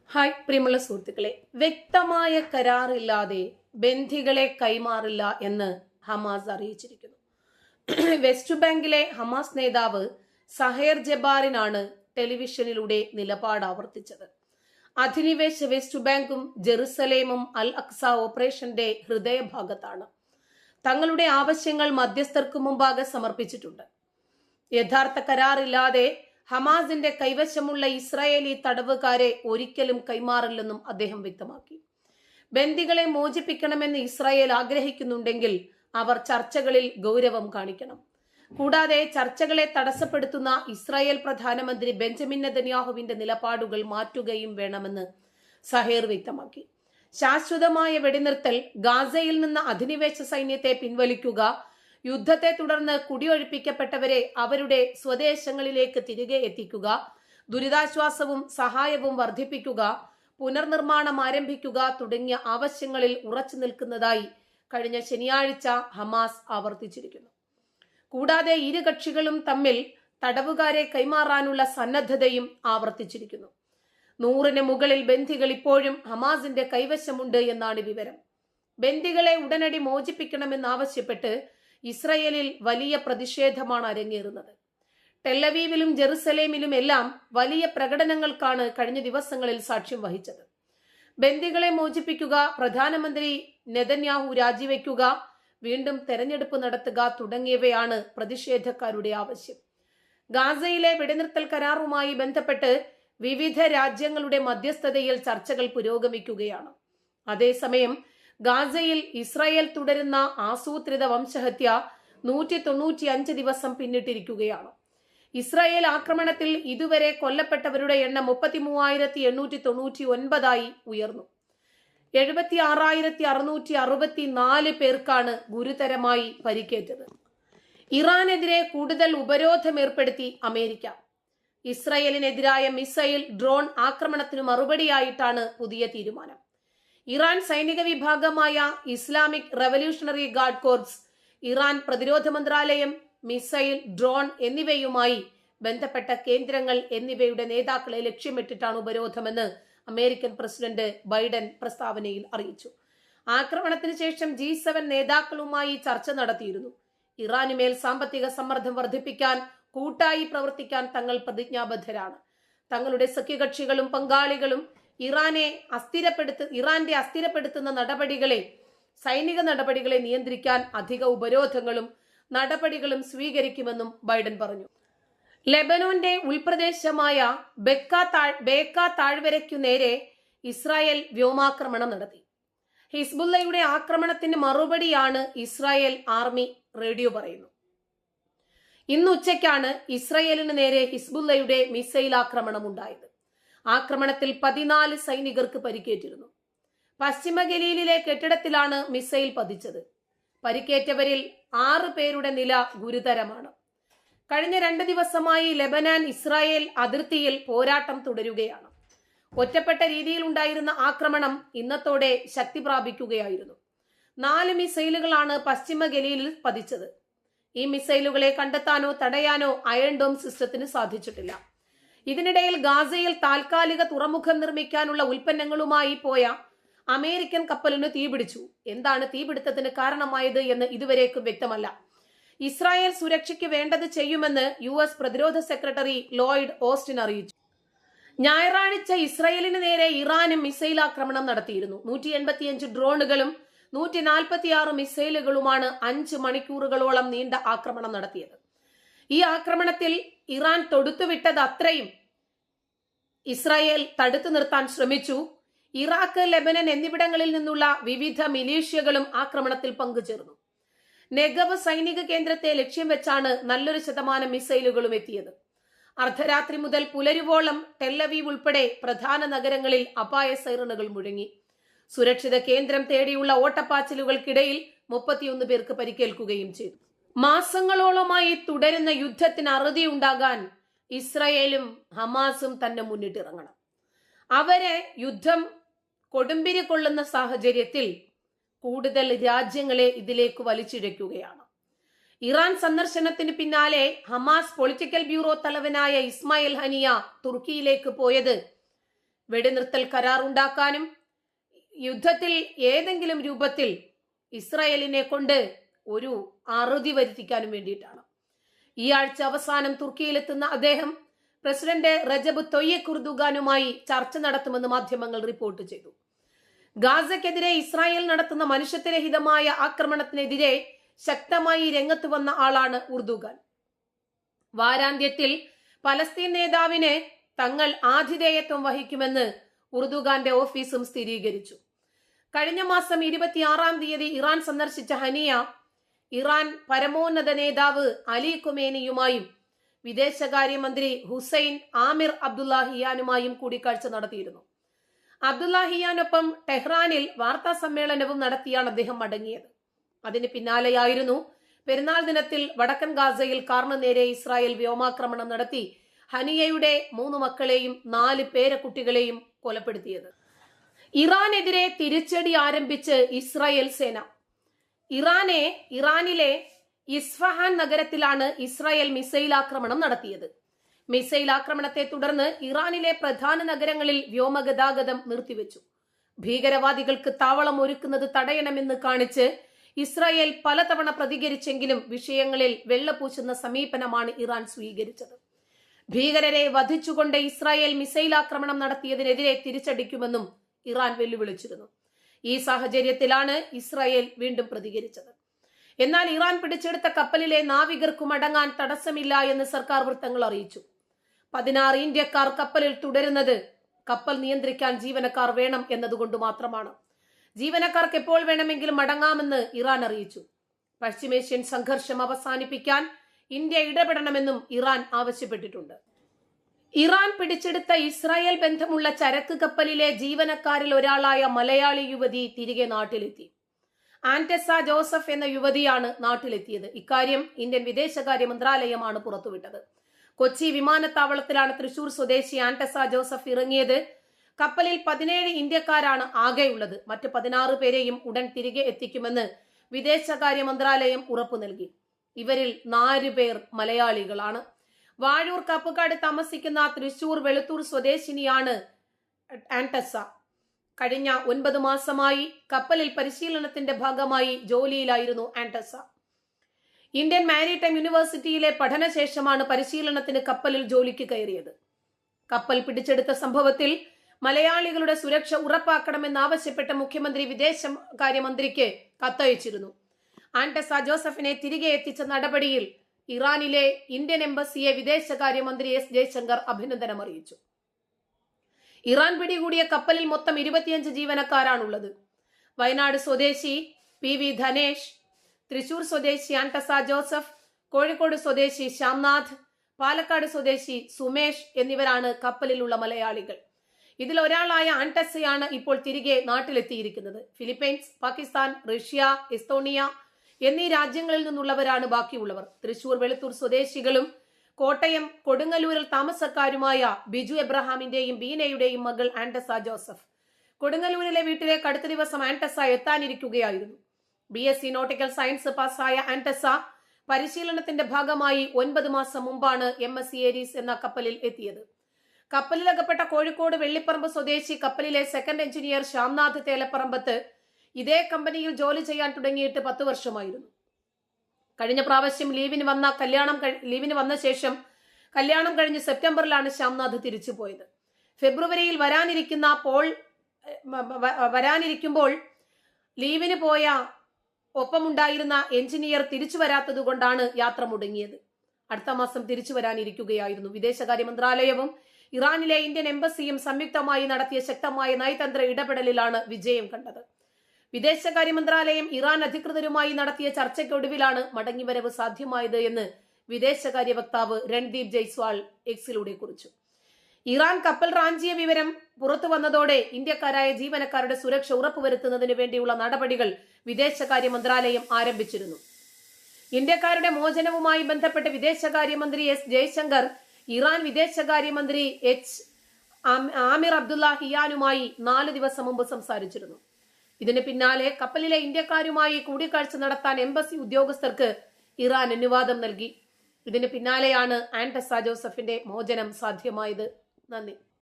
Hi പ്രിയമുള്ള സുഹൃത്തുക്കളെ, വ്യക്തമായ കരാറില്ലാതെ ബന്ധികളെ കൈമാറില്ല എന്ന് ഹമാസ് അറിയിച്ചിരിക്കുന്നു. വെസ്റ്റ് ബാങ്കിലെ ഹമാസ് നേതാവ് സഹേർ ജബാറിനാണ് ടെലിവിഷനിലൂടെ നിലപാട് ആവർത്തിച്ചത്. അധിനിവേശ വെസ്റ്റ് ബാങ്കും ജെറുസലേമും അൽ അക്സ ഓപ്പറേഷന്റെ ഹൃദയഭാഗത്താണ്. തങ്ങളുടെ ആവശ്യങ്ങൾ മധ്യസ്ഥർക്ക് മുമ്പാകെ സമർപ്പിച്ചിട്ടുണ്ട്. യഥാർത്ഥ കരാറില്ലാതെ ഹമാസിന്റെ കൈവശമുള്ള ഇസ്രായേലി തടവുകാരെ ഒരിക്കലും കൈമാറില്ലെന്നും അദ്ദേഹം വ്യക്തമാക്കി. ബന്ദികളെ മോചിപ്പിക്കണമെന്ന് ഇസ്രായേൽ ആഗ്രഹിക്കുന്നുണ്ടെങ്കിൽ അവർ ചർച്ചകളിൽ ഗൗരവം കാണിക്കണം. കൂടാതെ ചർച്ചകളെ തടസ്സപ്പെടുത്തുന്ന ഇസ്രായേൽ പ്രധാനമന്ത്രി ബെഞ്ചമിൻ നെതന്യാഹുവിന്റെ നിലപാടുകൾ മാറ്റുകയും വേണമെന്ന് സഹേർ വ്യക്തമാക്കി. ശാശ്വതമായ വെടിനിർത്തൽ, ഗാസയിൽ നിന്ന് അധിനിവേശ സൈന്യത്തെ പിൻവലിക്കുക, യുദ്ധത്തെ തുടർന്ന് കുടിയൊഴിപ്പിക്കപ്പെട്ടവരെ അവരുടെ സ്വദേശങ്ങളിലേക്ക് തിരികെ എത്തിക്കുക, ദുരിതാശ്വാസവും സഹായവും വർദ്ധിപ്പിക്കുക, പുനർനിർമ്മാണം ആരംഭിക്കുക തുടങ്ങിയ ആവശ്യങ്ങളിൽ ഉറച്ചു നിൽക്കുന്നതായി കഴിഞ്ഞ ശനിയാഴ്ച ഹമാസ് ആവർത്തിച്ചിരിക്കുന്നു. കൂടാതെ ഇരു കക്ഷികളും തമ്മിൽ തടവുകാരെ കൈമാറാനുള്ള സന്നദ്ധതയും ആവർത്തിച്ചിരിക്കുന്നു. 100-ന് മുകളിൽ ബന്ദികൾ ഇപ്പോഴും ഹമാസിന്റെ കൈവശമുണ്ട് എന്നാണ് വിവരം. ബന്ദികളെ ഉടനടി മോചിപ്പിക്കണമെന്നാവശ്യപ്പെട്ട് ഇസ്രയേലിൽ വലിയ പ്രതിഷേധമാണ് അരങ്ങേറുന്നത്. ടെല്ലവീവിലും ജെറുസലേമിലും എല്ലാം വലിയ പ്രകടനങ്ങൾക്കാണ് കഴിഞ്ഞ ദിവസങ്ങളിൽ സാക്ഷ്യം വഹിച്ചത്. ബന്ദികളെ മോചിപ്പിക്കുക, പ്രധാനമന്ത്രി നെതന്യാഹു രാജിവെക്കുക, വീണ്ടും തെരഞ്ഞെടുപ്പ് നടത്തുക തുടങ്ങിയവയാണ് പ്രതിഷേധക്കാരുടെ ആവശ്യം. ഗാസയിലെ വെടിനിർത്തൽ കരാറുമായി ബന്ധപ്പെട്ട് വിവിധ രാജ്യങ്ങളുടെ മധ്യസ്ഥതയിൽ ചർച്ചകൾ പുരോഗമിക്കുകയാണ്. അതേസമയം ഗാസയിൽ ഇസ്രായേൽ തുടരുന്ന ആസൂത്രിത വംശഹത്യ 195 ദിവസം പിന്നിട്ടിരിക്കുകയാണ്. ഇസ്രായേൽ ആക്രമണത്തിൽ ഇതുവരെ കൊല്ലപ്പെട്ടവരുടെ എണ്ണം 33,899 ഉയർന്നു. 76,664 പേർക്കാണ് ഗുരുതരമായി പരിക്കേറ്റത്. ഇറാനെതിരെ കൂടുതൽ ഉപരോധം ഏർപ്പെടുത്തി അമേരിക്ക. ഇസ്രായേലിനെതിരായ മിസൈൽ, ഡ്രോൺ ആക്രമണത്തിനു മറുപടിയായിട്ടാണ് പുതിയ തീരുമാനം. ഇറാൻ സൈനിക വിഭാഗമായ Islamic revolutionary guard corps, Iran പ്രതിരോധ മന്ത്രാലയം, മിസൈൽ, ഡ്രോൺ എന്നിവയുമായി ബന്ധപ്പെട്ട കേന്ദ്രങ്ങൾ എന്നിവയുടെ നേതാക്കളെ ലക്ഷ്യമിട്ടിട്ടാണ് ഉപരോധമെന്ന് അമേരിക്കൻ പ്രസിഡന്റ് ബൈഡൻ പ്രസ്താവനയിൽ അറിയിച്ചു. ആക്രമണത്തിന് ശേഷം G7 നേതാക്കളുമായി ചർച്ച നടത്തിയിരുന്നു. ഇറാനുമേൽ സാമ്പത്തിക സമ്മർദ്ദം വർദ്ധിപ്പിക്കാൻ കൂട്ടായി പ്രവർത്തിക്കാൻ തങ്ങൾ പ്രതിജ്ഞാബദ്ധരാണ്. തങ്ങളുടെ സഖ്യകക്ഷികളും പങ്കാളികളും ഇറാന്റെ അസ്ഥിരപ്പെടുത്തുന്ന സൈനിക നടപടികളെ നിയന്ത്രിക്കാൻ അധിക ഉപരോധങ്ങളും നടപടികളും സ്വീകരിക്കുമെന്നും ബൈഡൻ പറഞ്ഞു. ലെബനോന്റെ ഉൾപ്രദേശമായ ബേക്ക താഴ്വരയ്ക്കു നേരെ ഇസ്രായേൽ വ്യോമാക്രമണം നടത്തി. ഹിസ്ബുള്ളയുടെ ആക്രമണത്തിന് മറുപടിയാണ് ഇസ്രായേൽ ആർമി റേഡിയോ പറയുന്നു. ഇന്ന് ഉച്ചയ്ക്കാണ് ഇസ്രായേലിന് നേരെ ഹിസ്ബുള്ളയുടെ മിസൈൽ ആക്രമണം ഉണ്ടായത്. ആക്രമണത്തിൽ 14 സൈനികർക്ക് പരിക്കേറ്റിരുന്നു. പശ്ചിമ ഗലീലിലെ കെട്ടിടത്തിലാണ് മിസൈൽ പതിച്ചത്. പരിക്കേറ്റവരിൽ 6 പേരുടെ നില ഗുരുതരമാണ്. കഴിഞ്ഞ 2 ദിവസമായി ലെബനാൻ ഇസ്രായേൽ അതിർത്തിയിൽ പോരാട്ടം തുടരുകയാണ്. ഒറ്റപ്പെട്ട രീതിയിൽ ഉണ്ടായിരുന്ന ആക്രമണം ഇന്നത്തോടെ ശക്തി പ്രാപിക്കുകയായിരുന്നു. 4 മിസൈലുകളാണ് പശ്ചിമ ഗലീലിൽ പതിച്ചത്. ഈ മിസൈലുകളെ കണ്ടെത്താനോ തടയാനോ അയൺ ഡോം സിസ്റ്റത്തിന് സാധിച്ചിട്ടില്ല. ഇതിനിടയിൽ ഗാസയിൽ താൽക്കാലിക തുറമുഖം നിർമ്മിക്കാനുള്ള ഉൽപ്പന്നങ്ങളുമായി പോയ അമേരിക്കൻ കപ്പലിന് തീപിടിച്ചു. എന്താണ് തീപിടുത്തത്തിന് കാരണമായത് എന്ന് ഇതുവരേക്കും വ്യക്തമല്ല. ഇസ്രായേൽ സുരക്ഷയ്ക്ക് വേണ്ടത് ചെയ്യുമെന്ന് US പ്രതിരോധ സെക്രട്ടറി ലോയിഡ് ഓസ്റ്റിൻ അറിയിച്ചു. ഞായറാഴ്ച ഇസ്രായേലിന് നേരെ ഇറാനും മിസൈൽ ആക്രമണം നടത്തിയിരുന്നു. 185 ഡ്രോണുകളും 146 മിസൈലുകളുമാണ് 5 മണിക്കൂറുകളോളം നീണ്ട ആക്രമണം നടത്തിയത്. ഈ ആക്രമണത്തിൽ ഇറാൻ തൊടുത്തുവിട്ടത് അത്രയും ഇസ്രായേൽ തടുത്തു നിർത്താൻ ശ്രമിച്ചു. ഇറാഖ്, ലെബനൻ എന്നിവിടങ്ങളിൽ നിന്നുള്ള വിവിധ മിലീഷ്യകളും ആക്രമണത്തിൽ പങ്കുചേർന്നു. നെഗവ് സൈനിക കേന്ദ്രത്തെ ലക്ഷ്യം വെച്ചാണ് നല്ലൊരു ശതമാനം മിസൈലുകളും എത്തിയത്. അർദ്ധരാത്രി മുതൽ പുലരുവോളം ടെല്ലവീവ് ഉൾപ്പെടെ പ്രധാന നഗരങ്ങളിൽ അപായ സൈറണുകൾ മുഴങ്ങി. സുരക്ഷിത കേന്ദ്രം തേടിയുള്ള ഓട്ടപ്പാച്ചിലുകൾക്കിടയിൽ 31 പേർക്ക് പരിക്കേൽക്കുകയും ചെയ്തു. മാസങ്ങളോളമായി തുടരുന്ന യുദ്ധത്തിന് അറുതി ഉണ്ടാകാൻ ഇസ്രായേലും ഹമാസും തന്നെ മുന്നിട്ടിറങ്ങണം. അവരെ യുദ്ധം കൊടുമ്പിരി കൊള്ളുന്ന സാഹചര്യത്തിൽ കൂടുതൽ രാജ്യങ്ങളെ ഇതിലേക്ക് വലിച്ചിഴയ്ക്കുകയാണ്. ഇറാൻ സന്ദർശനത്തിന് പിന്നാലെ ഹമാസ് പൊളിറ്റിക്കൽ ബ്യൂറോ തലവനായ ഇസ്മായിൽ ഹനിയ തുർക്കിയിലേക്ക് പോയത് വെടിനിർത്തൽ കരാർ ഉണ്ടാക്കാനും യുദ്ധത്തിൽ ഏതെങ്കിലും രൂപത്തിൽ ഇസ്രായേലിനെ കൊണ്ട് ഒരു അറുതി വരുത്തിക്കാനും വേണ്ടിയിട്ടാണ്. ഈ ആഴ്ച അവസാനം തുർക്കിയിലെത്തുന്ന അദ്ദേഹം പ്രസിഡന്റ് റജബ് തൊയ്യബ് എർദോഗാനുമായി ചർച്ച നടത്തുമെന്ന് മാധ്യമങ്ങൾ റിപ്പോർട്ട് ചെയ്തു. ഗാസയ്ക്കെതിരെ ഇസ്രായേൽ നടത്തുന്ന മനുഷ്യത്വരഹിതമായ ആക്രമണത്തിനെതിരെ ശക്തമായി രംഗത്ത് വന്ന ആളാണ് എർദോഗാൻ. വാരാന്ത്യത്തിൽ പലസ്തീൻ നേതാവിന് തങ്ങൾ ആതിഥേയത്വം വഹിക്കുമെന്ന് എർദോഗാന്റെ ഓഫീസും സ്ഥിരീകരിച്ചു. കഴിഞ്ഞ മാസം 26-ാം തീയതി ഇറാൻ സന്ദർശിച്ച ഹനിയ ഇറാൻ പരമോന്നത നേതാവ് അലി ഖൊമേനിയുമായും വിദേശകാര്യമന്ത്രി ഹുസൈൻ ആമിർ അബ്ദുല്ലാഹിയാനുമായും കൂടിക്കാഴ്ച നടത്തിയിരുന്നു. അബ്ദുല്ലാഹിയാനൊപ്പം ടെഹ്റാനിൽ വാർത്താ സമ്മേളനവും നടത്തിയാണ് അദ്ദേഹം മടങ്ങിയത്. അതിന് പിന്നാലെയായിരുന്നു പെരുന്നാൾ ദിനത്തിൽ വടക്കൻ ഗാസയിൽ കാറിന് നേരെ ഇസ്രായേൽ വ്യോമാക്രമണം നടത്തി ഹനിയയുടെ 3 മക്കളെയും 4 പേരക്കുട്ടികളെയും കൊലപ്പെടുത്തിയത്. ഇറാനെതിരെ തിരിച്ചടി ആരംഭിച്ച് ഇസ്രായേൽ സേന. ഇറാനിലെ ഇസ്ഫഹാൻ നഗരത്തിലാണ് ഇസ്രായേൽ മിസൈൽ ആക്രമണം നടത്തിയത്. മിസൈൽ ആക്രമണത്തെ തുടർന്ന് ഇറാനിലെ പ്രധാന നഗരങ്ങളിൽ വ്യോമഗതാഗതം നിർത്തിവെച്ചു. ഭീകരവാദികൾക്ക് താവളം ഒരുക്കുന്നത് തടയണമെന്ന് കാണിച്ച് ഇസ്രായേൽ പലതവണ പ്രതികരിച്ചെങ്കിലും വിഷയങ്ങളിൽ വെള്ളപൂശുന്ന സമീപനമാണ് ഇറാൻ സ്വീകരിച്ചത്. ഭീകരരെ വധിച്ചുകൊണ്ട് ഇസ്രായേൽ മിസൈൽ ആക്രമണം നടത്തിയതിനെതിരെ തിരിച്ചടിക്കുമെന്നും ഇറാൻ വെല്ലുവിളിച്ചിരുന്നു. ഈ സാഹചര്യത്തിലാണ് ഇസ്രായേൽ വീണ്ടും പ്രതികരിച്ചത്. എന്നാൽ ഇറാൻ പിടിച്ചെടുത്ത കപ്പലിലെ നാവികർക്ക് മടങ്ങാൻ തടസ്സമില്ല എന്ന് സർക്കാർ വൃത്തങ്ങൾ അറിയിച്ചു. 16 ഇന്ത്യക്കാർ കപ്പലിൽ തുടരുന്നത് കപ്പൽ നിയന്ത്രിക്കാൻ ജീവനക്കാർ വേണം എന്നതുകൊണ്ട് മാത്രമാണ്. ജീവനക്കാർക്ക് എപ്പോൾ വേണമെങ്കിലും മടങ്ങാമെന്ന് ഇറാൻ അറിയിച്ചു. പശ്ചിമേഷ്യൻ സംഘർഷം അവസാനിപ്പിക്കാൻ ഇന്ത്യ ഇടപെടണമെന്നും ഇറാൻ ആവശ്യപ്പെട്ടിട്ടുണ്ട്. ഇറാൻ പിടിച്ചെടുത്ത ഇസ്രായേൽ ബന്ധമുള്ള ചരക്ക് കപ്പലിലെ ജീവനക്കാരിൽ ഒരാളായ മലയാളി യുവതി തിരികെ നാട്ടിലെത്തി. ആന്റസ ജോസഫ് എന്ന യുവതിയാണ് നാട്ടിലെത്തിയത്. ഇക്കാര്യം ഇന്ത്യൻ വിദേശകാര്യ മന്ത്രാലയമാണ് പുറത്തുവിട്ടത്. കൊച്ചി വിമാനത്താവളത്തിലാണ് തൃശൂർ സ്വദേശി ആന്റസ ജോസഫ് ഇറങ്ങിയത്. കപ്പലിൽ 17 ഇന്ത്യക്കാരാണ് ആകെയുള്ളത്. മറ്റ് 16 പേരെയും ഉടൻ തിരികെ എത്തിക്കുമെന്ന് വിദേശകാര്യ മന്ത്രാലയം ഉറപ്പു നൽകി. ഇവരിൽ 4 പേർ മലയാളികളാണ്. വാഴൂർ കപ്പുകാട് താമസിക്കുന്ന തൃശൂർ വെളുത്തൂർ സ്വദേശിനിയാണ് ആന്റസ. കഴിഞ്ഞ 9 മാസമായി കപ്പലിൽ പരിശീലനത്തിന്റെ ഭാഗമായി ജോലിയിലായിരുന്നു ആന്റസ. ഇന്ത്യൻ മാരിടൈം യൂണിവേഴ്സിറ്റിയിലെ പഠനശേഷമാണ് പരിശീലനത്തിന് കപ്പലിൽ ജോലിക്ക് കയറിയത്. കപ്പൽ പിടിച്ചെടുത്ത സംഭവത്തിൽ മലയാളികളുടെ സുരക്ഷ ഉറപ്പാക്കണമെന്നാവശ്യപ്പെട്ട മുഖ്യമന്ത്രി വിദേശകാര്യമന്ത്രിക്ക് കത്തയച്ചിരുന്നു. ആന്റസ ജോസഫിനെ തിരികെ എത്തിച്ച നടപടിയിൽ ഇറാനിലെ ഇന്ത്യൻ എംബസിയെ വിദേശകാര്യമന്ത്രി എസ് ജയശങ്കർ അഭിനന്ദനം അറിയിച്ചു. ഇറാൻ പിടികൂടിയ കപ്പലിൽ മൊത്തം 25 ജീവനക്കാരാണുള്ളത്. വയനാട് സ്വദേശി PV ധനേഷ്, തൃശൂർ സ്വദേശി ആന്റസ ജോസഫ്, കോഴിക്കോട് സ്വദേശി ശ്യാംനാഥ്, പാലക്കാട് സ്വദേശി സുമേഷ് എന്നിവരാണ് കപ്പലിലുള്ള മലയാളികൾ. ഇതിൽ ഒരാളായ ആന്റസയാണ് ഇപ്പോൾ തിരികെ നാട്ടിലെത്തിയിരിക്കുന്നത്. ഫിലിപ്പൈൻസ്, പാകിസ്ഥാൻ, റഷ്യ, എസ്തോണിയ എന്നീ രാജ്യങ്ങളിൽ നിന്നുള്ളവരാണ് ബാക്കിയുള്ളവർ. തൃശൂർ വെളുത്തൂർ സ്വദേശികളും കോട്ടയം കൊടുങ്ങല്ലൂരിൽ താമസക്കാരുമായ ബിജു എബ്രഹാമിന്റെയും ബീനയുടെയും മകൾ ആന്റസ ജോസഫ്. കൊടുങ്ങല്ലൂരിലെ വീട്ടിലേക്ക് അടുത്ത ദിവസം ആന്റസ എത്താനിരിക്കുകയായിരുന്നു. BSc നോട്ടിക്കൽ സയൻസ് പാസ്സായ ആന്റസ പരിശീലനത്തിന്റെ ഭാഗമായി 9 മാസം മുമ്പാണ് MSc ഏരീസ് എന്ന കപ്പലിൽ എത്തിയത്. കപ്പലിലകപ്പെട്ട കോഴിക്കോട് വെള്ളിപ്പറമ്പ് സ്വദേശി കപ്പലിലെ സെക്കൻഡ് എഞ്ചിനീയർ ശ്യാംനാഥ് തേലപ്പറമ്പത്ത് ഇതേ കമ്പനിയിൽ ജോലി ചെയ്യാൻ തുടങ്ങിയിട്ട് 10 വർഷമായിരുന്നു. കഴിഞ്ഞ പ്രാവശ്യം ലീവിന് വന്ന ശേഷം കല്യാണം കഴിഞ്ഞ് സെപ്റ്റംബറിലാണ് ശ്യാംനാഥ് തിരിച്ചു പോയത്. ഫെബ്രുവരിയിൽ വരാനിരിക്കുമ്പോൾ ലീവിന് പോയ ഒപ്പമുണ്ടായിരുന്ന എഞ്ചിനീയർ തിരിച്ചു വരാത്തത് കൊണ്ടാണ് യാത്ര മുടങ്ങിയത്. അടുത്ത മാസം തിരിച്ചു വരാനിരിക്കുകയായിരുന്നു. വിദേശകാര്യ മന്ത്രാലയവും ഇറാനിലെ ഇന്ത്യൻ എംബസിയും സംയുക്തമായി നടത്തിയ ശക്തമായ നയതന്ത്ര ഇടപെടലിലാണ് വിജയം കണ്ടത്. വിദേശകാര്യ മന്ത്രാലയം ഇറാൻ അധികൃതരുമായി നടത്തിയ ചർച്ചയ്ക്കൊടുവിലാണ് മടങ്ങിവരവ് സാധ്യമായത് എന്ന് വിദേശകാര്യ വക്താവ് രൺദീപ് ജയ്സ്വാൾ എക്സിലൂടെ കുറിച്ചു. ഇറാൻ കപ്പൽ റാഞ്ചിയ വിവരം പുറത്തു വന്നതോടെ ഇന്ത്യക്കാരായ ജീവനക്കാരുടെ സുരക്ഷ ഉറപ്പുവരുത്തുന്നതിന് വേണ്ടിയുള്ള നടപടികൾ വിദേശകാര്യ മന്ത്രാലയം ആരംഭിച്ചിരുന്നു. ഇന്ത്യക്കാരുടെ മോചനവുമായി ബന്ധപ്പെട്ട് വിദേശകാര്യമന്ത്രി എസ് ജയശങ്കർ ഇറാൻ വിദേശകാര്യമന്ത്രി ആമിർ അബ്ദുല്ലാഹിയാനുമായി 4 ദിവസം മുമ്പ് സംസാരിച്ചിരുന്നു. ഇതിന് പിന്നാലെ കപ്പലിലെ ഇന്ത്യക്കാരുമായി കൂടിക്കാഴ്ച നടത്താൻ എംബസി ഉദ്യോഗസ്ഥർക്ക് ഇറാൻ അനുവാദം നൽകി. ഇതിന് പിന്നാലെയാണ് ആന്റസ ജോസഫിന്റെ മോചനം സാധ്യമായത്. നന്ദി.